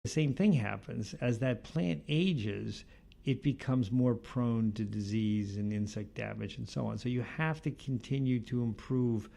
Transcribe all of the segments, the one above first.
The same thing happens. As that plant ages, it becomes more prone to disease and insect damage and so on. So you have to continue to improve.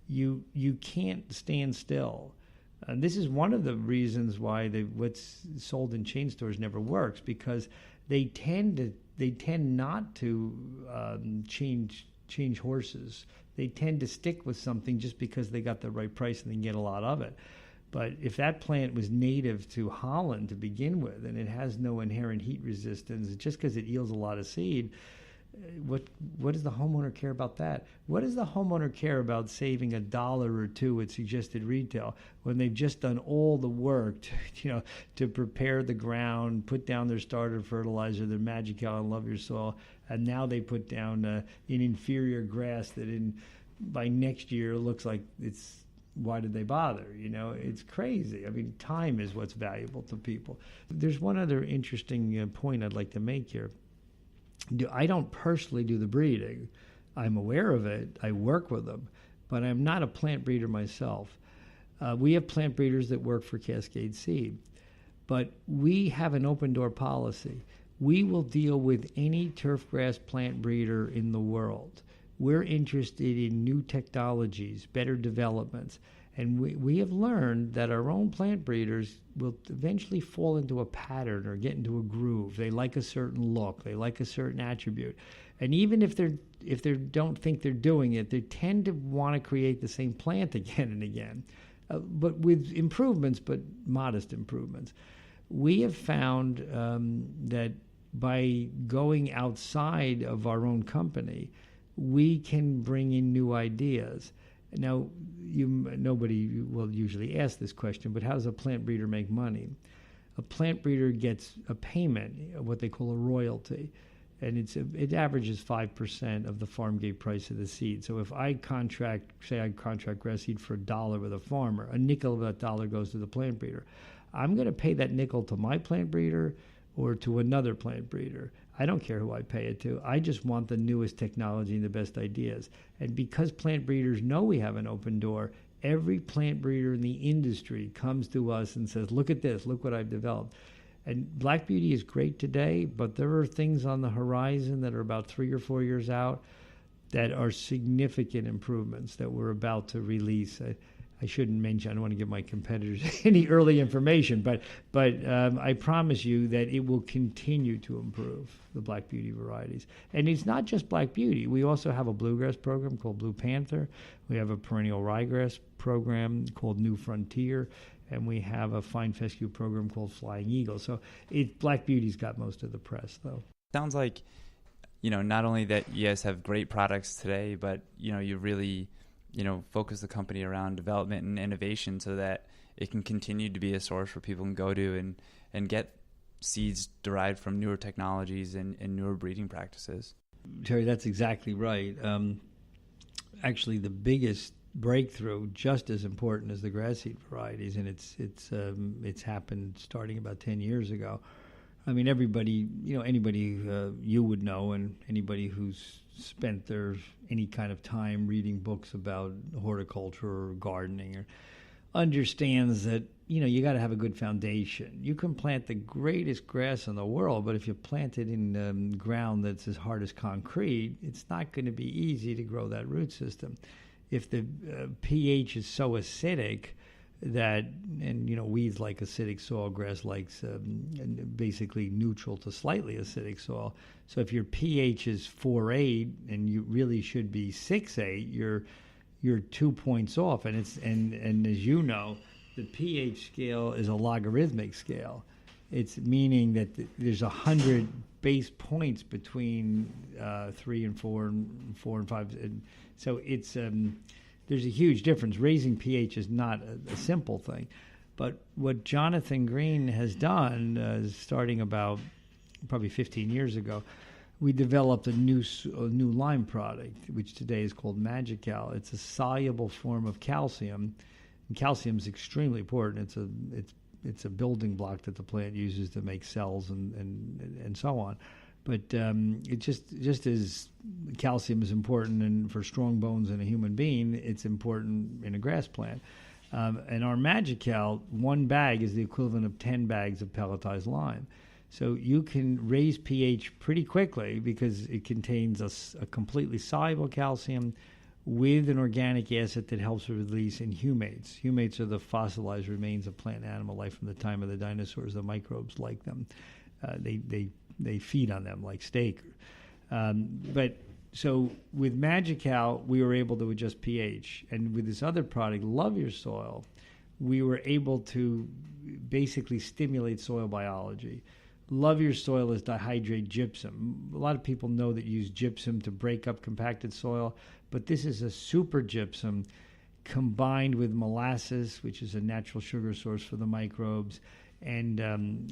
You can't stand still. And this is one of the reasons why what's sold in chain stores never works, because they tend not to change horses. They tend to stick with something just because they got the right price and they can get a lot of it. But if that plant was native to Holland to begin with, and it has no inherent heat resistance, just because it yields a lot of seed, what does the homeowner care about that? What does the homeowner care about saving $1 or $2 at suggested retail when they've just done all the work to prepare the ground, put down their starter fertilizer, their Mackeys and Love Your Soil, and now they put down an inferior grass that by next year looks like it's. Why did they bother? It's crazy. I mean, time is what's valuable to people. There's one other interesting point I'd like to make here. I don't personally do the breeding. I'm aware of it. I work with them, but I'm not a plant breeder myself. We have plant breeders that work for Cascade Seed, but we have an open door policy. We will deal with any turfgrass plant breeder in the world. We're interested in new technologies, better developments, and we have learned that our own plant breeders will eventually fall into a pattern or get into a groove. They like a certain look, they like a certain attribute, and even if they don't think they're doing it, they tend to want to create the same plant again and again, but with improvements, but modest improvements. We have found that by going outside of our own company, we can bring in new ideas. Now, nobody will usually ask this question, but how does a plant breeder make money? A plant breeder gets a payment, what they call a royalty, and it averages 5% of the farm gate price of the seed. So if I contract grass seed for $1 with a farmer, a nickel of that dollar goes to the plant breeder. I'm going to pay that nickel to my plant breeder or to another plant breeder. I don't care who I pay it to. I just want the newest technology and the best ideas. And because plant breeders know we have an open door, every plant breeder in the industry comes to us and says, look at this, look what I've developed. And Black Beauty is great today, but there are things on the horizon that are about 3 or 4 years out that are significant improvements that we're about to release. I shouldn't mention, I don't want to give my competitors any early information, but I promise you that it will continue to improve, the Black Beauty varieties. And it's not just Black Beauty. We also have a bluegrass program called Blue Panther. We have a perennial ryegrass program called New Frontier. And we have a fine fescue program called Flying Eagle. So Black Beauty's got most of the press, though. Sounds like, not only that you guys have great products today, but, you really focus the company around development and innovation so that it can continue to be a source where people can go to and get seeds derived from newer technologies and newer breeding practices. Terry, that's exactly right. Actually, the biggest breakthrough, just as important as the grass seed varieties, and it's happened starting about 10 years ago. I mean, everybody, anybody you would know, and anybody who's spent any kind of time reading books about horticulture or gardening or understands that, you got to have a good foundation. You can plant the greatest grass in the world, but if you plant it in ground that's as hard as concrete, it's not going to be easy to grow that root system. If the pH is so acidic that, weeds like acidic soil, grass likes basically neutral to slightly acidic soil. So if your pH is 4.8 and you really should be 6.8, you're 2 points off. And and as you know, the pH scale is a logarithmic scale. It's meaning that there's 100 base points between 3 and 4 and 4 and 5. And so it's there's a huge difference. Raising pH is not a simple thing. But what Jonathan Green has done, starting about probably 15 years ago, we developed a new lime product, which today is called Mackeys. It's a soluble form of calcium. And calcium is extremely important. It's a building block that the plant uses to make cells and so on. But it just as calcium is important and for strong bones in a human being, it's important in a grass plant. And our Magical, one bag is the equivalent of 10 bags of pelletized lime. So you can raise pH pretty quickly because it contains a completely soluble calcium with an organic acid that helps release in humates. Humates are the fossilized remains of plant and animal life from the time of the dinosaurs. The microbes like them. They feed on them like steak. So with Magical, we were able to adjust pH. And with this other product, Love Your Soil, we were able to basically stimulate soil biology. Love Your Soil is dihydrate gypsum. A lot of people know that you use gypsum to break up compacted soil, but this is a super gypsum combined with molasses, which is a natural sugar source for the microbes, and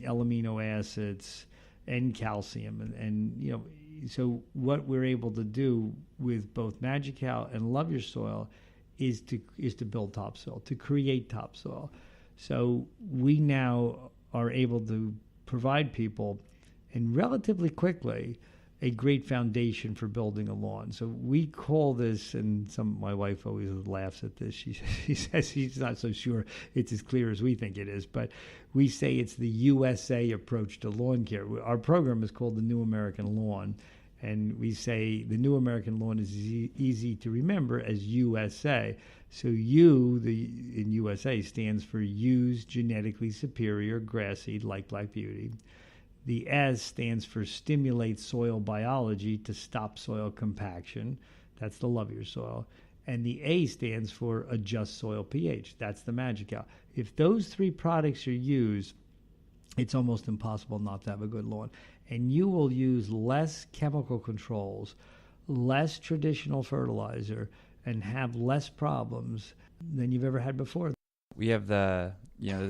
L-amino acids and calcium. And so what we're able to do with both Magical and Love Your Soil is to build topsoil, to create topsoil. So we now are able to provide people, and relatively quickly, a great foundation for building a lawn. So we call this, and my wife always laughs at this. She says she's not so sure it's as clear as we think it is, but we say it's the USA approach to lawn care. Our program is called the New American Lawn, and we say the New American Lawn is easy to remember as USA. So in USA stands for Use Genetically Superior Grass Seed like Black Beauty. The S stands for Stimulate Soil Biology to Stop Soil Compaction. That's the Love Your Soil. And the A stands for Adjust Soil pH. That's the Magical. If those three products are used, it's almost impossible not to have a good lawn. And you will use less chemical controls, less traditional fertilizer, and have less problems than you've ever had before. We have the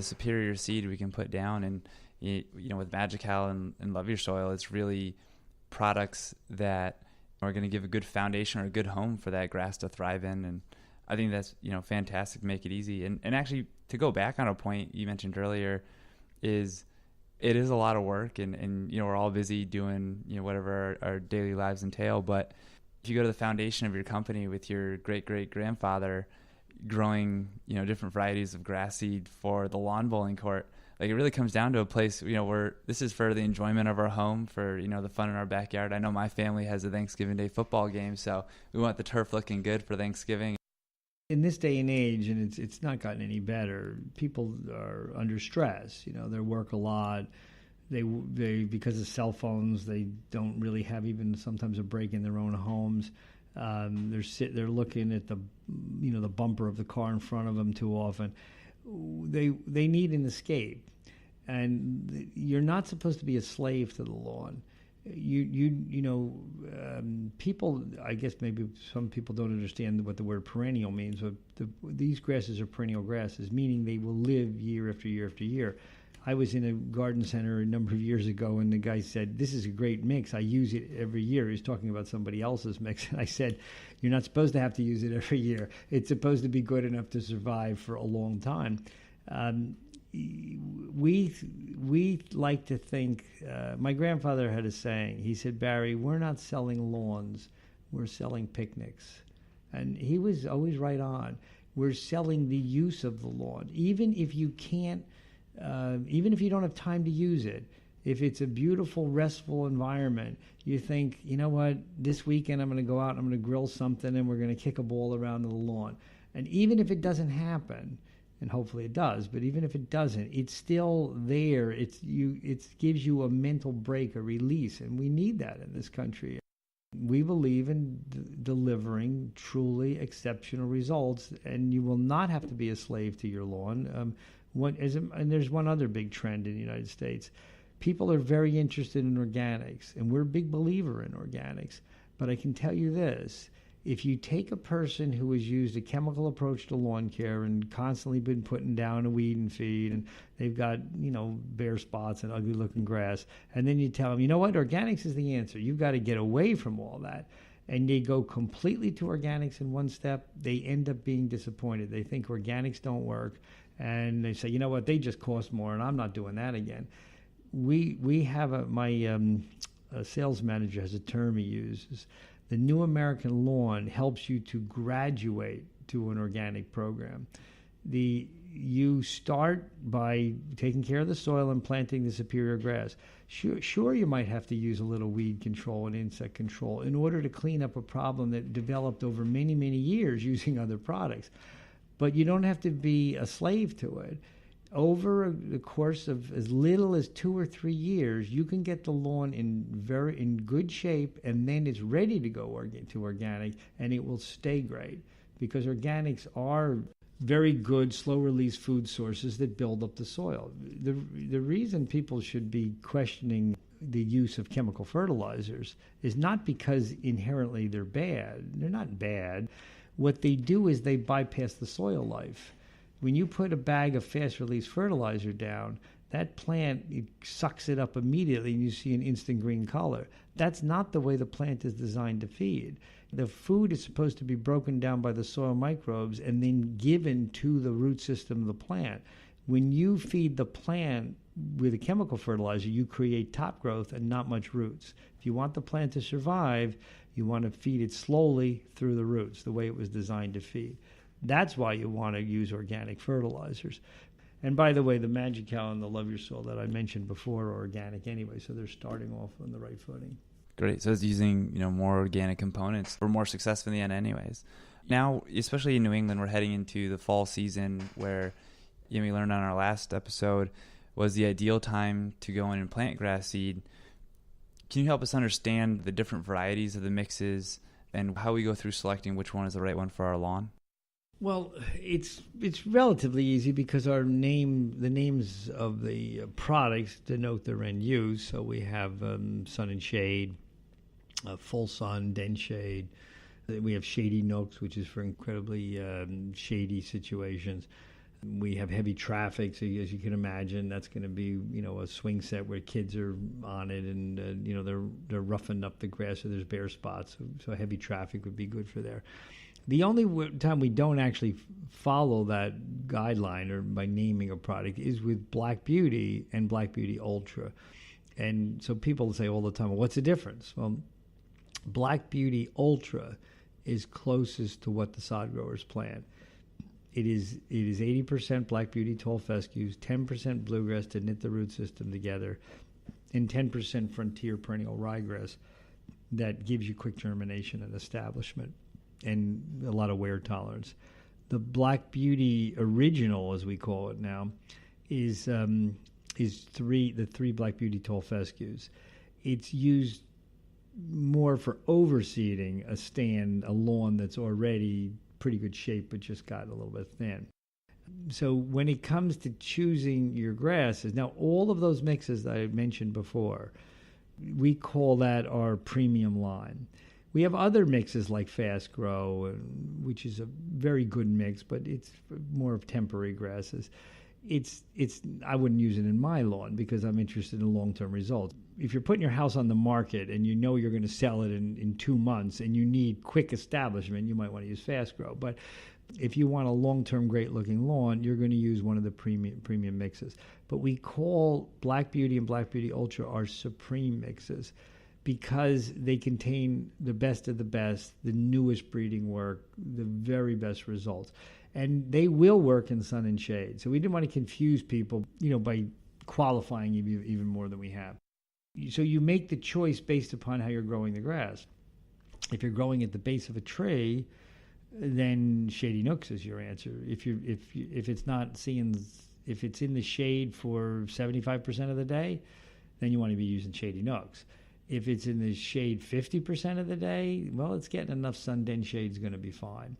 superior seed we can put down, and with Magical and Love Your Soil, it's really products that are going to give a good foundation or a good home for that grass to thrive in. And I think that's fantastic. Make it easy. And actually, to go back on a point you mentioned earlier, it is a lot of work, and we're all busy doing whatever our daily lives entail. But if you go to the foundation of your company with your great-great-grandfather growing different varieties of grass seed for the lawn bowling court, like it really comes down to a place where this is for the enjoyment of our home, for the fun in our backyard. I know my family has a Thanksgiving Day football game, so we want the turf looking good for Thanksgiving. In this day and age, and it's not gotten any better, people are under stress. They work a lot. They because of cell phones, they don't really have even sometimes a break in their own homes. They're looking at the bumper of the car in front of them too often. They need an escape, and you're not supposed to be a slave to the lawn. People, I guess maybe some people don't understand what the word perennial means, but these grasses are perennial grasses, meaning they will live year after year after year. I was in a garden center a number of years ago, and the guy said, "This is a great mix. I use it every year." He was talking about somebody else's mix, and I said, "You're not supposed to have to use it every year. It's supposed to be good enough to survive for a long time." We like to think. My grandfather had a saying. He said, "Barry, we're not selling lawns. We're selling picnics," and he was always right on. We're selling the use of the lawn, even if you can't. Even if you don't have time to use it, if it's a beautiful, restful environment, you think, you know what, this weekend I'm going to go out and I'm going to grill something and we're going to kick a ball around the lawn. And even if it doesn't happen, and hopefully it does, but even if it doesn't, it's still there. It gives you a mental break, a release, and we need that in this country. We believe in delivering truly exceptional results, and you will not have to be a slave to your lawn. And there's one other big trend in the United States. People are very interested in organics, and we're a big believer in organics. But I can tell you this, if you take a person who has used a chemical approach to lawn care and constantly been putting down a weed and feed, and they've got, bare spots and ugly looking grass, and then you tell them, you know what, organics is the answer. You've got to get away from all that. And they go completely to organics in one step, they end up being disappointed. They think organics don't work. And they say, you know what, they just cost more, and I'm not doing that again. We have my sales manager has a term he uses. The New American Lawn helps you to graduate to an organic program. You start by taking care of the soil and planting the superior grass. Sure, you might have to use a little weed control and insect control in order to clean up a problem that developed over many, many years using other products. But you don't have to be a slave to it. Over the course of as little as 2 or 3 years, you can get the lawn in good shape, and then it's ready to go to organic, and it will stay great, because organics are very good, slow-release food sources that build up the soil. The reason people should be questioning the use of chemical fertilizers is not because inherently they're bad. They're not bad. What they do is they bypass the soil life. When you put a bag of fast-release fertilizer down, that plant, it sucks it up immediately, and you see an instant green color. That's not the way the plant is designed to feed. The food is supposed to be broken down by the soil microbes and then given to the root system of the plant. When you feed the plant with a chemical fertilizer, you create top growth and not much roots. If you want the plant to survive, you want to feed it slowly through the roots, the way it was designed to feed. That's why you want to use organic fertilizers. And by the way, the Magic Cow and the Love Your Soil that I mentioned before are organic anyway, so they're starting off on the right footing. Great. So it's using, more organic components for more success in the end anyways. Now, especially in New England, we're heading into the fall season where, we learned on our last episode, was the ideal time to go in and plant grass seed. Can you help us understand the different varieties of the mixes and how we go through selecting which one is the right one for our lawn? Well, it's relatively easy because the names of the products denote their end use. So we have sun and shade, full sun, dense shade. We have shady nooks, which is for incredibly shady situations. We have heavy traffic, so as you can imagine, that's going to be a swing set where kids are on it, and they're roughing up the grass, so there's bare spots. So heavy traffic would be good for there. The only time we don't actually follow that guideline or by naming a product is with Black Beauty and Black Beauty Ultra. And so people say all the time, well, what's the difference? Well, Black Beauty Ultra is closest to what the sod growers plant. It is 80% Black Beauty tall fescues, 10% bluegrass to knit the root system together, and 10% frontier perennial ryegrass that gives you quick germination and establishment and a lot of wear tolerance. The Black Beauty Original, as we call it now, is the three Black Beauty tall fescues. It's used more for overseeding a lawn that's already pretty good shape but just got a little bit thin. So when it comes to choosing your grasses, now all of those mixes that I mentioned before, we call that our premium line. We have other mixes like Fast Grow, which is a very good mix, but it's more of temporary grasses. I wouldn't use it in my lawn because I'm interested in long-term results. If you're putting your house on the market and you know you're going to sell it in 2 months and you need quick establishment, you might want to use Fast Grow. But if you want a long-term great-looking lawn, you're going to use one of the premium mixes. But we call Black Beauty and Black Beauty Ultra our supreme mixes, because they contain the best of the best, the newest breeding work, the very best results. And they will work in sun and shade. So we didn't want to confuse people, by qualifying even more than we have. So you make the choice based upon how you're growing the grass. If you're growing at the base of a tree, then shady nooks is your answer. If it's in the shade for 75% of the day, then you want to be using shady nooks. If it's in the shade 50% of the day, well, it's getting enough sun, dense shade is going to be fine.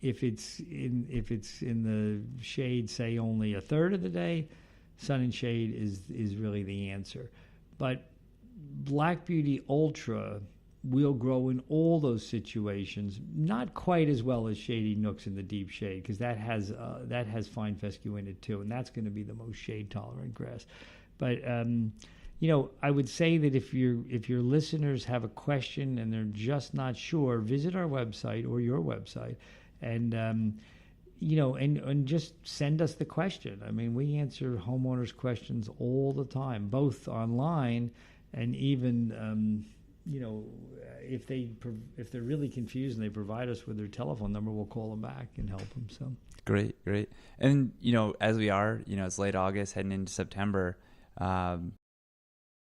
If it's in the shade, say only a third of the day, sun and shade is really the answer. But Black Beauty Ultra will grow in all those situations, not quite as well as shady nooks in the deep shade, because that has fine fescue in it too, and that's going to be the most shade tolerant grass. But I would say that if your listeners have a question and they're just not sure, visit our website or your website, and and just send us the question. I mean, we answer homeowners' questions all the time, both online and even if they're really confused and they provide us with their telephone number, we'll call them back and help them. So great. And as we are, it's late August heading into September.